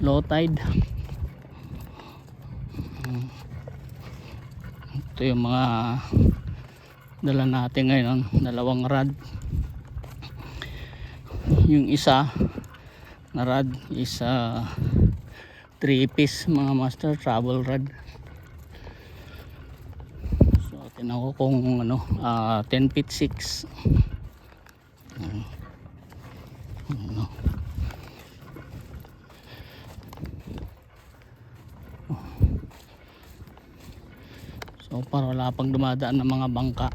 low tide. Ito yung mga dala natin ngayon, dalawang rod. Yung isa na rod is 3-piece mga master, travel rod. So tinan ko kung ano, 10 feet 6. So para wala pang dumadaan ng mga bangka,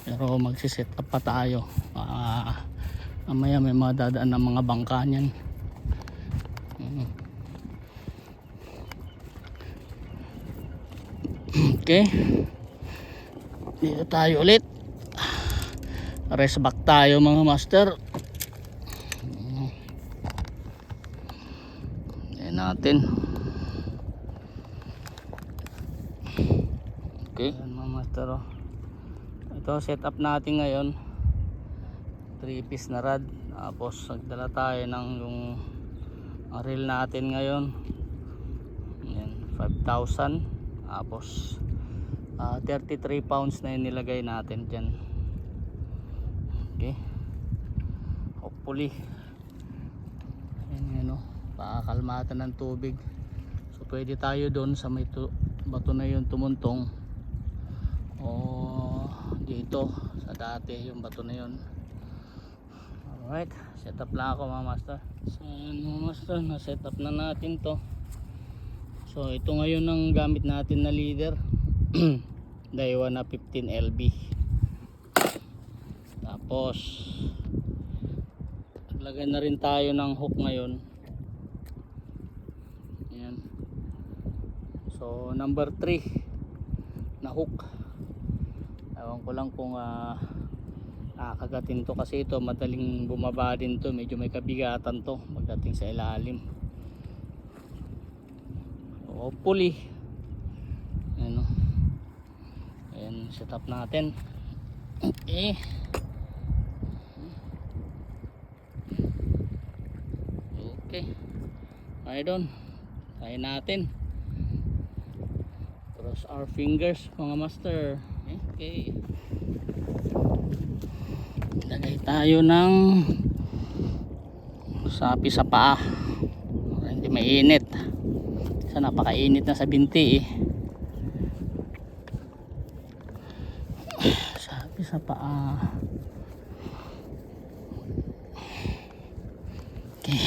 pero magsiset up pa tayo. Mamaya may mga dadaan ng mga bangka niyan. Okay, dito tayo ulit, rest back tayo mga master. Ayan natin. Okay, ayan mga master, oh. Ito set up natin ngayon, 3-piece na rod. Tapos nagdala tayo ng yung reel natin ngayon. Ayan, 5,000. Tapos 33 pounds na yung nilagay natin dyan. Okay, hopefully ayan, oh, pakakalmatan ng tubig. So pwede tayo doon sa may bato na yun tumuntong, o dito sa dati yung bato na yun. Alright, set up lang ako mga master. So ayan mga master, na set up na natin to. So ito ngayon ang gamit natin na leader. Daiwa na 15 LB. Tapos naglagay na rin tayo ng hook ngayon. Ayan. So number 3 na hook. Ewan ko lang kung nakakagatin to, kasi ito madaling bumaba din to, medyo may kabigatan to pagdating sa ilalim. So hopefully ano, ayan, set up natin. Okay, okay, ayun, try natin. Cross our fingers mga master. Okay, lagay tayo ng sapi sa paa para hindi mainit. Kasi napakainit na sa binti eh. Sapi sa paa. Okay,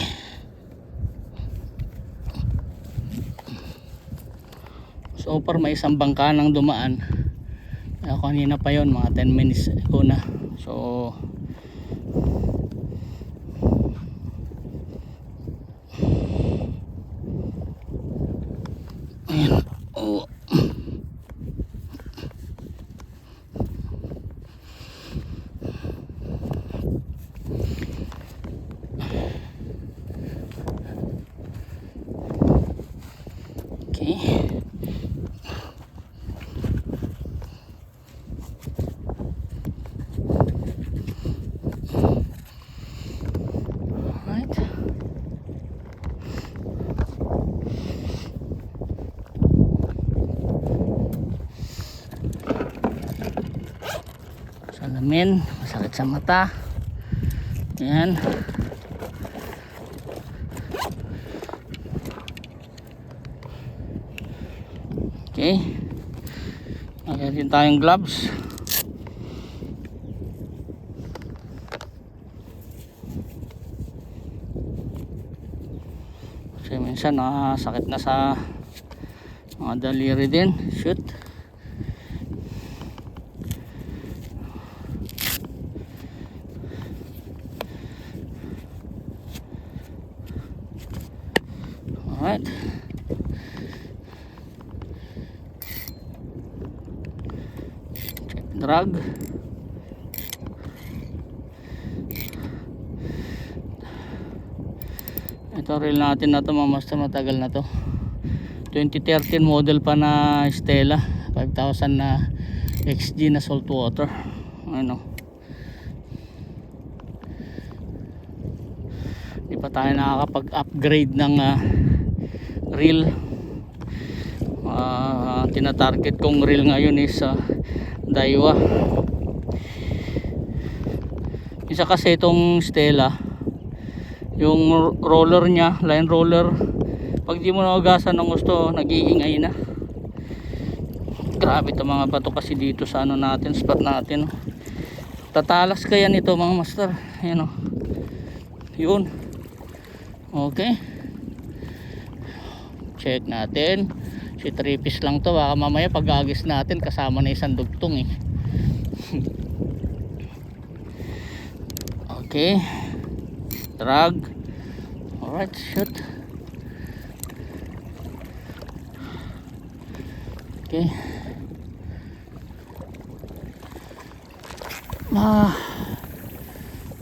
so far may isang bangka nang dumaan. Kanina pa yon, mga 10 minutes ago na. So ayan, oh. Okay, salamin, masakit sa mata. Ayan. Okay, lagyan din tayong gloves. Kasi minsan sakit na sa mga daliri din. Shoot. Alright, check drag. Ito reel natin na to mga master, matagal na to, 2013 model pa na Stella 5000 na XG na salt water. Ano, Hindi pa tayo nakakapag-upgrade ng reel. Tinatarget kong reel ngayon is Daiwa. Isa kasi itong Stella, yung roller niya, line roller, pag di mo naugasan ng gusto, nag-iingay na. Grabe itong mga bato kasi dito sa ano natin, spot natin. Tatalas kaya nito mga master. Ayan o, yun. Okay, check natin. Si 3 piece lang to, baka mamaya pag-agis natin kasama na isang dugtong eh. Okay, drag. Alright, shoot. Okay.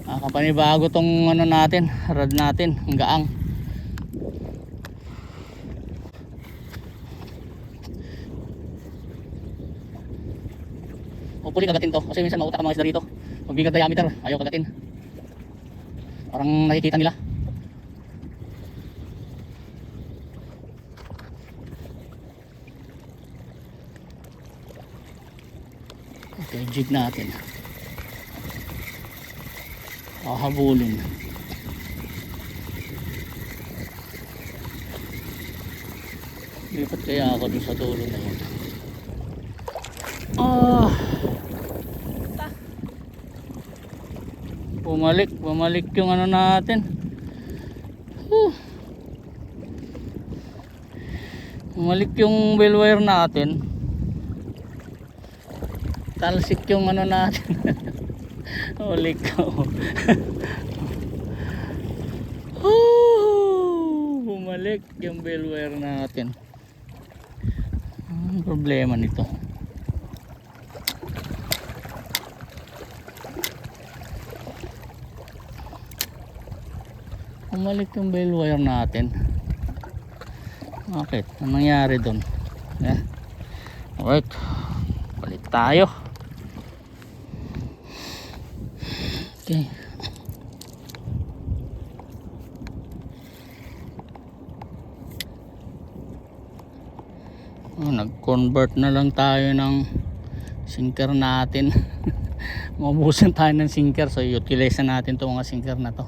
Nakapanibago tong ano natin, rod natin, ang gaang. Hopefully kagatin to, kasi minsan mautak ang mga isda rito. Pag bigat diameter, ayaw kagatin. Parang nakikita nila. Okay, jig natin. Hahabulin. Lipat kaya ako dun sa dulo na yun. Bumalik yung ano natin. Bumalik yung bell wire natin. Talsik yung ano natin. Ulik ko. Bumalik yung bell wire natin. Ang problema nito, bumalik yung bell wire natin. Bakit? Anong nangyari dun? Alright, balik tayo. Okay. Nag-convert na lang tayo ng sinker natin. Maubusan tayo ng sinker, so utilize na natin itong mga sinker na to.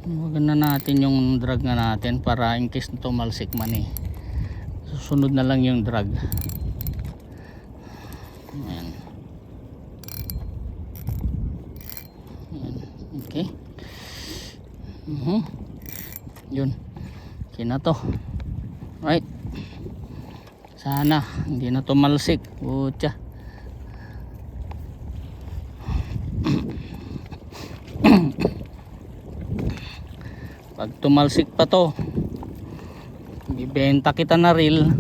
Maganda natin yung drag na natin para in case na tumalsik man eh, susunod na lang yung drag. Ayan. Ayan. Okay. Yun, okay na to. Right, sana hindi na tumalsik. Putya. Pag tumalsik pa to, bibenta kita na reel.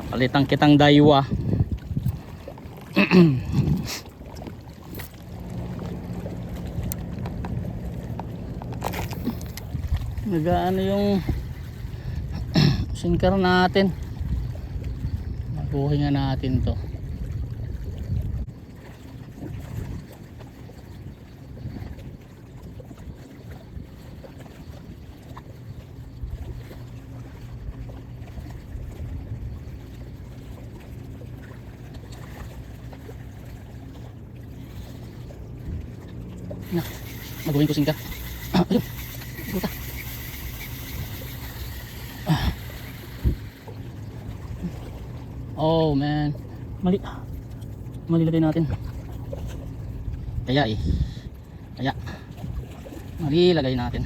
Palitan kitang Daiwa. Nagaano yung sinker natin. Mabuhay nga natin to. Magawain ko sinker. Ayun, buta. Oh man, mali lagay natin. Kaya mali lagay natin.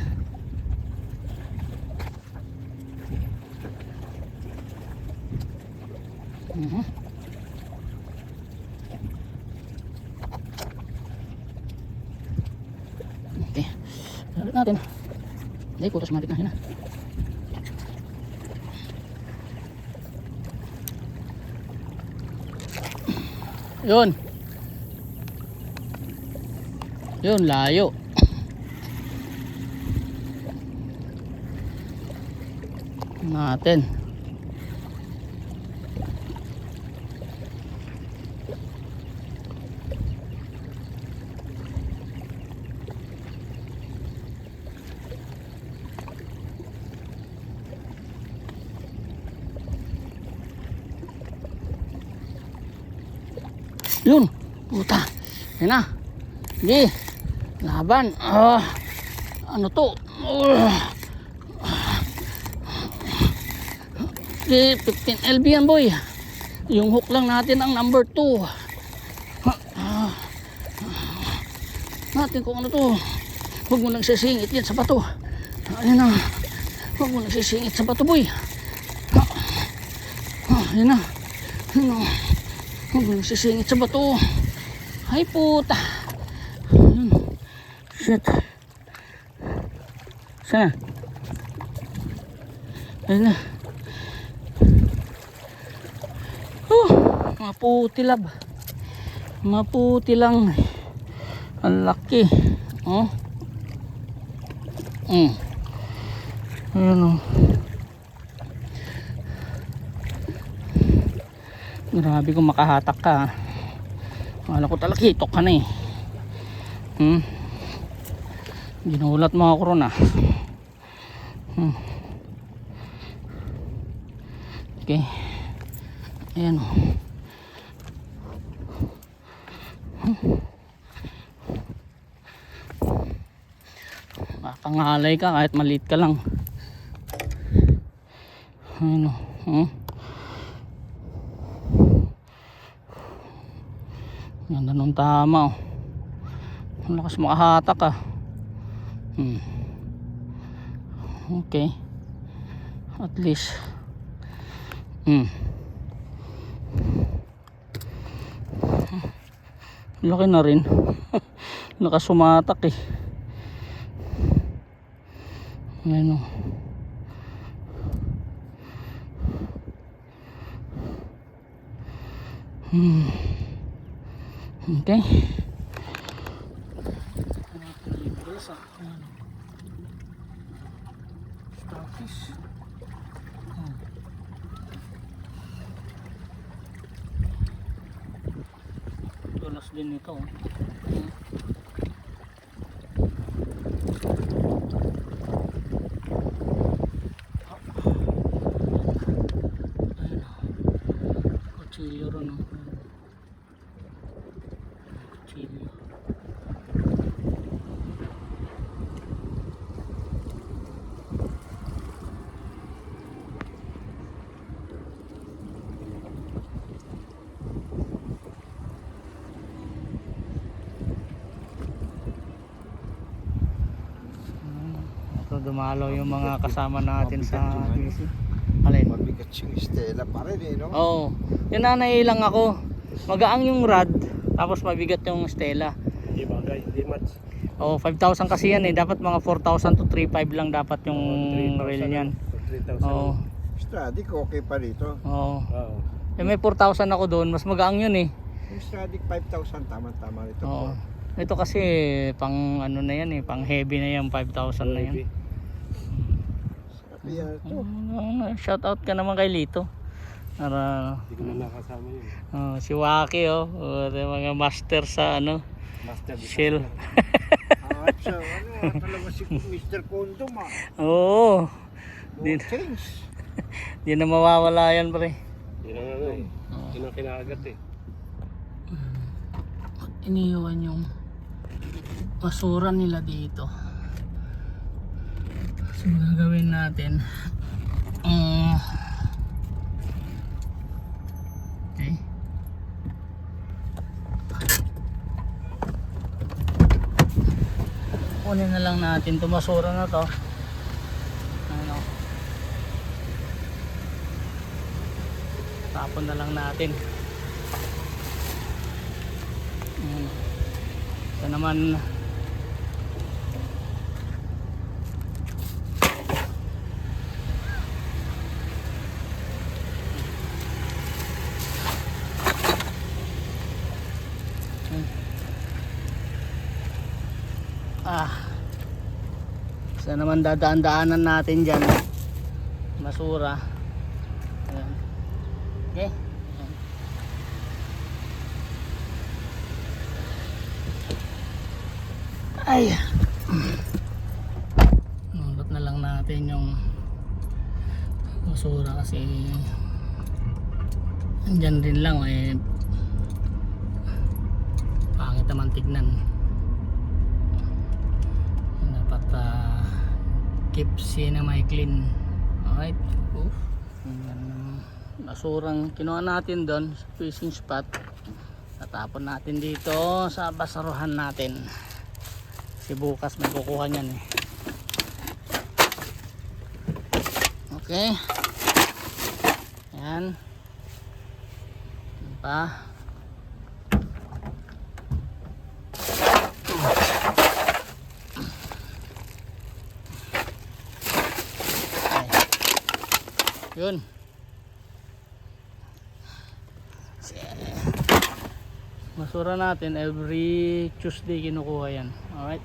Okay, balik natin. Hindi, kutas matik na yun. Yun, layo. Natin. Yun. Puta. Yan na. Sige. Laban. Ano to? Sige, 15 LB yan boy. Yung hook lang natin ang number 2. Natin kung ano to. Huwag mo nagsisingit yan sa bato. Ayan na. Huwag mo nagsisingit sa bato boy. Ayan na. Huwag mo nagsisingit sa bato. Ay puta. Ayan. Shit. Sana. Ayan na. Maputi lab. Maputi lang. Ang laki. Oh. Ayan o. Grabe kung makahatak ka. Akala ko talaga hitok ka na eh. Ginulat mo ako ron ah. Okay. Ayan o. Makangalay ka kahit maliit ka lang. Ayan o. Ganda nung tama o. Ang lakas makahatak ah. Okay. At least. Laki na rin. Lakas sumatak eh. Ayan o. Okay. Starfish. Tulas din ito. Kutsilyo ron. Kutsilyo. Dumalaw yung mga kasama natin sa DC. Alin? Mabigat yung Stella pa rin eh, no? Oo. Yun na nailang ako. Magaang yung rod, tapos mabigat yung Stella. Hindi bagay, hindi match. Oo, 5,000 kasi yan eh. Dapat mga 4,000 to 3,500 lang dapat yung reel niyan. 3,000. Oo. Stradic okay pa rito. Oo. Oo. Eh, may 4,000 ako doon. Mas magaang yun eh. Yung Stradic 5,000 tama-tama rito. Oo. Ito kasi pang ano na yan eh. Pang heavy na yan. 5,000 na yan. Yan ito. Shout out ka naman kay Lito. Para Hindi ko na nakasama yun. si Waki oh, mga master sa ano, Master shell. At sa ano, talaga si Mr. Condom ah. Oo. No change. Di na mawawala yan pre. Yun ang ano eh. Yun ang kinagat eh. Iniwan yung basura nila dito. So gagawin natin okay. Kunin na lang natin itong basura na to. Ano, tapon na lang natin. Ito naman isa naman dadaan-daanan natin dyan basura. Ayan. Okay. Ayan. Ay nulot na lang natin yung basura kasi andyan din lang eh. naman tignan. Dapat keep na may clean. Alright. Yung basurang kinuha natin doon sa fishing spot, tatapon natin dito sa basaruhan natin. Kasi bukas may kukuha niyan eh. Okay. Yan. Yan pa. Yun. Masura natin every Tuesday kinukuha yan. Alright.